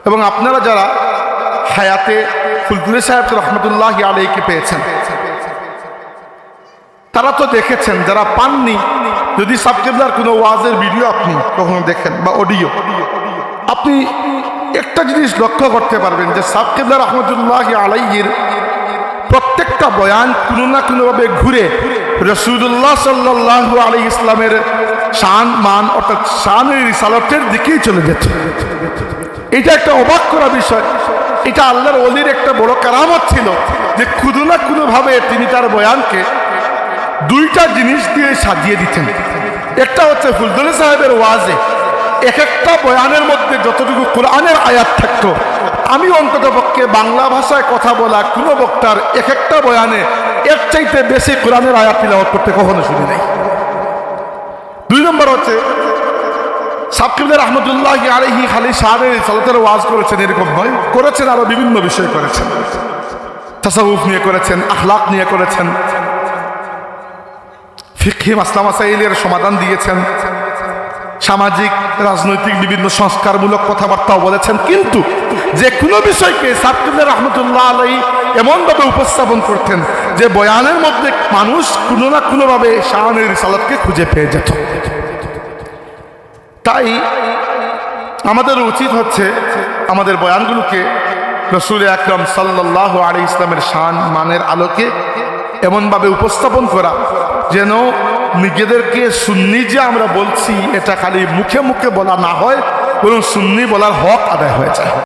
এবং আপনারা যারা হায়াতে ফুলতুলি সাহেব রহমতুল্লাহ আলাইহিকে পেয়েছেন, তারা তো দেখেছেন। যারা পাননি, যদি সাব কিবলার কোনো ওয়াজের ভিডিও আপনি কখনো দেখেন বা অডিও, আপনি একটা জিনিস লক্ষ্য করতে পারবেন যে সাব কিবলা রহমতুল্লাহ আলাইহির প্রত্যেকটা বয়ান কোনো না কোনোভাবে ঘুরে রাসূলুল্লাহ সাল্লাল্লাহু আলাইহি ইসলামের শান মান অর্থাৎ শানের রিসালাতের দিকেই চলে যেত। এটা একটা অবাক করা বিষয়। এটা আল্লাহর ওলির একটা বড় কারামত ছিল যে কোনো না কোনোভাবে তিনি তার বয়ানকে দুইটা জিনিস দিয়ে সাজিয়ে দিতেন। একটা হচ্ছে ফুলতুলি সাহেবের ওয়াজে এক একটা বয়ানের মধ্যে যতটুকু কোরআনের আয়াত থাকতো, আমি অন্তত পক্ষে বাংলা ভাষায় কথা বলা কোনো বক্তার এক একটা বয়ানে এর চাইতে বেশি কোরআনের আয়াত তিলাওয়াত করতে কখনো শুনি নাই। দুই নম্বর হচ্ছে সাব কিবলা রহমতুল্লাহ আলাইহি খালি শানের রিসালাতের ওয়াজ করেছেন এরকম নয়, করেছেন আরো বিভিন্ন বিষয় করেছেন। তাসাউফ নিয়ে করেছেন, আখলাক নিয়ে করেছেন, ফিকহি মাসলা মাসাইলের সমাধান দিয়েছেন, সামাজিক রাজনৈতিক বিভিন্ন সংস্কারমূলক কথাবার্তাও বলেছেন। কিন্তু যে কোনো বিষয়কে সাব কিবলা রহমতুল্লাহ আলাইহি এমনভাবে উপস্থাপন করতেন যে বয়ানের মধ্যে মানুষ কোনো না কোনোভাবে শানের রিসালাতকে খুঁজে পেয়ে যেত। তাই আমাদের উচিত হচ্ছে আমাদের বয়ানগুলোকে রাসূল আকরাম সাল্লাল্লাহু আলাইহি ইসলামের শান মানের আলোকে এমনভাবে উপস্থাপন করা যেন নিজেদেরকে সুন্নি যে আমরা বলছি এটা খালি মুখে মুখে বলা না হয়, বরং সুন্নি বলার হক আদায় হয়ে যায়।